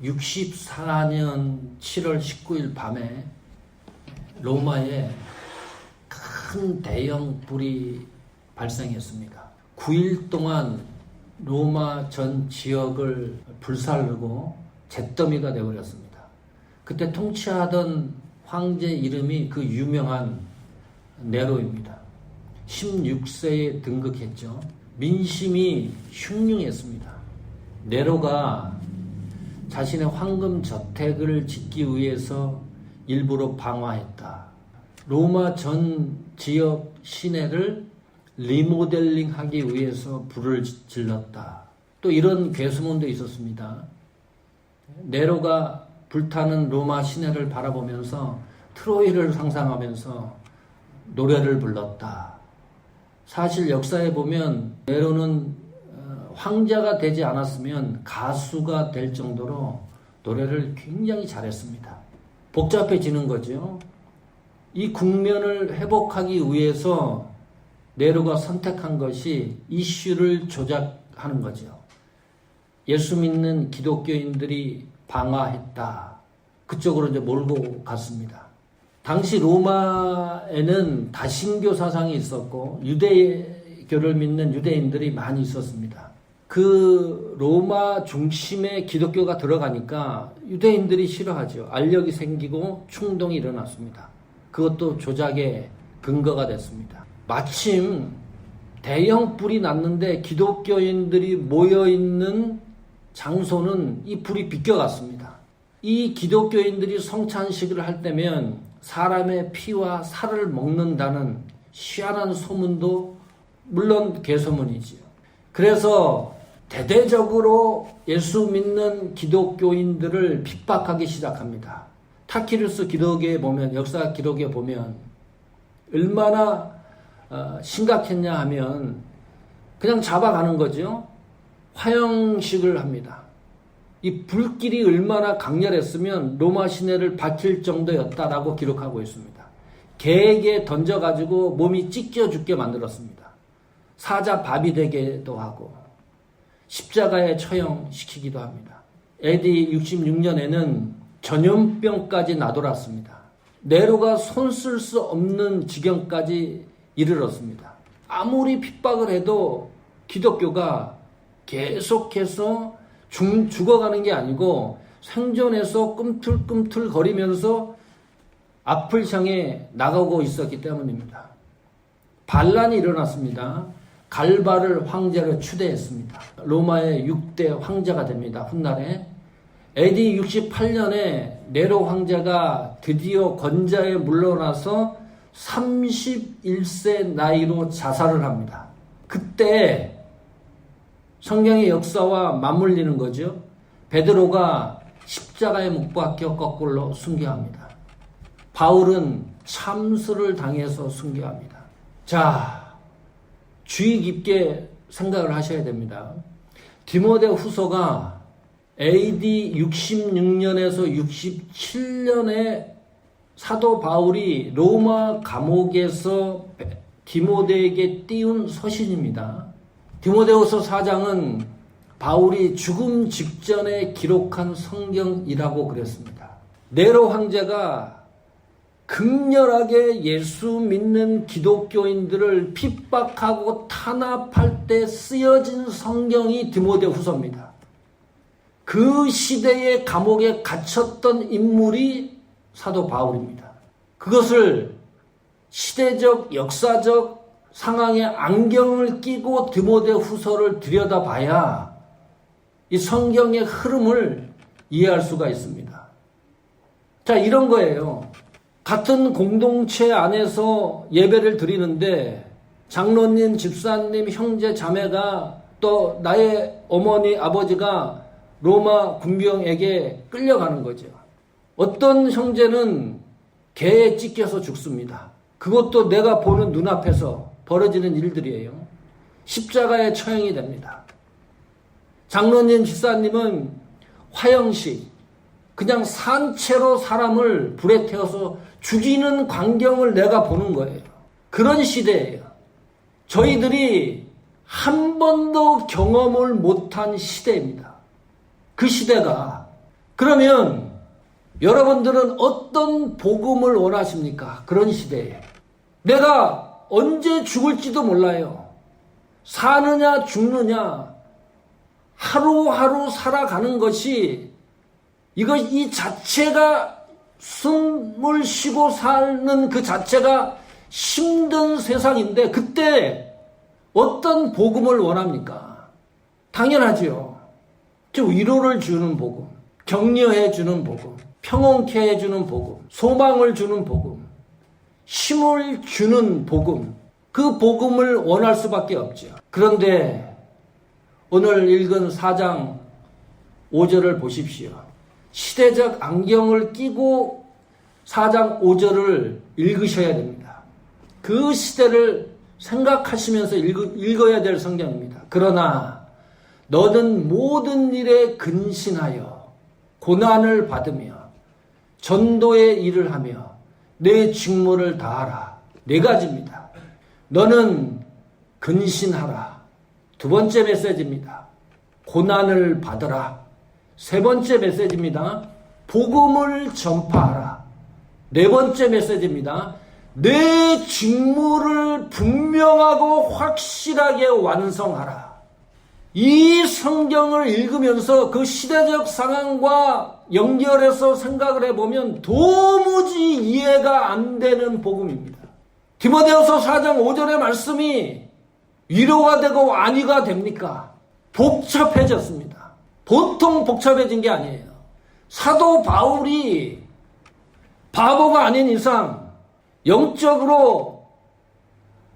64년 7월 19일 밤에 로마에 큰 대형 불이 발생했습니다. 9일 동안 로마 전 지역을 불살르고 잿더미가 되어버렸습니다. 그때 통치하던 황제 이름이 그 유명한 네로입니다. 16세에 등극했죠. 민심이 흉흉했습니다. 네로가 자신의 황금 저택을 짓기 위해서 일부러 방화했다. 로마 전 지역 시내를 리모델링하기 위해서 불을 질렀다. 또 이런 괴소문도 있었습니다. 네로가 불타는 로마 시내를 바라보면서 트로이를 상상하면서 노래를 불렀다. 사실 역사에 보면 네로는 황제가 되지 않았으면 가수가 될 정도로 노래를 굉장히 잘했습니다. 복잡해지는 거죠. 이 국면을 회복하기 위해서 네로가 선택한 것이 이슈를 조작하는 거죠. 예수 믿는 기독교인들이 방화했다. 그쪽으로 이제 몰고 갔습니다. 당시 로마에는 다신교 사상이 있었고 유대교를 믿는 유대인들이 많이 있었습니다. 그 로마 중심에 기독교가 들어가니까 유대인들이 싫어하죠. 알력이 생기고 충동이 일어났습니다. 그것도 조작의 근거가 됐습니다. 마침 대형 불이 났는데 기독교인들이 모여있는 장소는 이 불이 비껴갔습니다. 이 기독교인들이 성찬식을 할 때면 사람의 피와 살을 먹는다는 희한한 소문도 물론 괴소문이지요. 그래서 대대적으로 예수 믿는 기독교인들을 핍박하기 시작합니다. 타키루스 기록에 보면, 역사 기록에 보면 얼마나 심각했냐 하면 그냥 잡아가는 거죠. 화형식을 합니다. 이 불길이 얼마나 강렬했으면 로마 시내를 밝힐 정도였다라고 기록하고 있습니다. 개에게 던져가지고 몸이 찢겨 죽게 만들었습니다. 사자 밥이 되게도 하고 십자가에 처형시키기도 합니다. AD 66년에는 전염병까지 나돌았습니다. 네로가 손 쓸 수 없는 지경까지 이르렀습니다. 아무리 핍박을 해도 기독교가 계속해서 죽어가는 게 아니고 생존해서 꿈틀꿈틀 거리면서 앞을 향해 나가고 있었기 때문입니다. 반란이 일어났습니다. 갈바를 황제로 추대했습니다. 로마의 6대 황제가 됩니다. 훗날에 AD 68년에 네로 황제가 드디어 권좌에 물러나서 31세 나이로 자살을 합니다. 그때 성경의 역사와 맞물리는 거죠. 베드로가 십자가에 못 박혀 거꾸로 순교합니다. 바울은 참수를 당해서 순교합니다. 자, 주의 깊게 생각을 하셔야 됩니다. 디모데후서가 AD 66년에서 67년에 사도 바울이 로마 감옥에서 디모데에게 띄운 서신입니다. 디모데후서 4장은 바울이 죽음 직전에 기록한 성경이라고 그랬습니다. 네로 황제가 극렬하게 예수 믿는 기독교인들을 핍박하고 탄압할 때 쓰여진 성경이 디모데후서입니다. 그 시대의 감옥에 갇혔던 인물이 사도 바울입니다. 그것을 시대적, 역사적 상황에 안경을 끼고 디모데후서를 들여다봐야 이 성경의 흐름을 이해할 수가 있습니다. 자, 이런 거예요. 같은 공동체 안에서 예배를 드리는데 장로님, 집사님, 형제, 자매가 또 나의 어머니, 아버지가 로마 군병에게 끌려가는 거죠. 어떤 형제는 개에 찢겨서 죽습니다. 그것도 내가 보는 눈앞에서 벌어지는 일들이에요. 십자가에 처형이 됩니다. 장로님, 집사님은 화형식, 그냥 산채로 사람을 불에 태워서 죽이는 광경을 내가 보는 거예요. 그런 시대예요. 저희들이 한 번도 경험을 못한 시대입니다. 그 시대가 그러면 여러분들은 어떤 복음을 원하십니까? 그런 시대에. 내가 언제 죽을지도 몰라요. 사느냐 죽느냐 하루하루 살아가는 것이 이 자체가 숨을 쉬고 사는 그 자체가 힘든 세상인데 그때 어떤 복음을 원합니까? 당연하지요. 위로를 주는 복음, 격려해 주는 복음, 평온케 해주는 복음, 소망을 주는 복음, 힘을 주는 복음, 그 복음을 원할 수밖에 없죠. 그런데 오늘 읽은 4장 5절을 보십시오. 시대적 안경을 끼고 4장 5절을 읽으셔야 됩니다. 그 시대를 생각하시면서 읽어야 될 성경입니다. 그러나 너는 모든 일에 근신하여 고난을 받으며 전도의 일을 하며 내 직무를 다하라. 4가지입니다. 너는 근신하라. 2번째 메시지입니다. 고난을 받으라. 3번째 메시지입니다. 복음을 전파하라. 4번째 메시지입니다. 내 직무를 분명하고 확실하게 완성하라. 이 성경을 읽으면서 그 시대적 상황과 연결해서 생각을 해보면 도무지 이해가 안 되는 복음입니다. 디모데후서 4장 5절의 말씀이 위로가 되고 안위가 됩니까? 복잡해졌습니다. 보통 복잡해진 게 아니에요. 사도 바울이 바보가 아닌 이상, 영적으로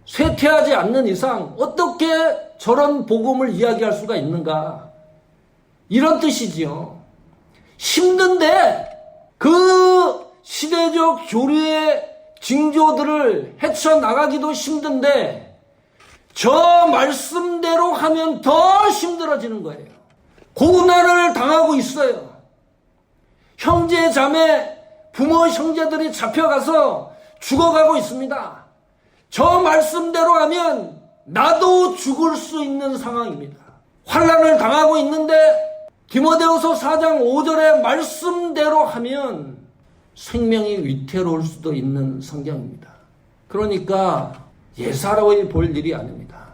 쇠퇴하지 않는 이상 어떻게 저런 복음을 이야기할 수가 있는가? 이런 뜻이지요. 힘든데 그 시대적 교리의 징조들을 헤쳐나가기도 힘든데 저 말씀대로 하면 더 힘들어지는 거예요. 고난을 당하고 있어요. 형제 자매 부모 형제들이 잡혀가서 죽어가고 있습니다. 저 말씀대로 하면 나도 죽을 수 있는 상황입니다. 환난을 당하고 있는데 디모데후서 4장 5절의 말씀대로 하면 생명이 위태로울 수도 있는 성경입니다. 그러니까 예사로이 볼 일이 아닙니다.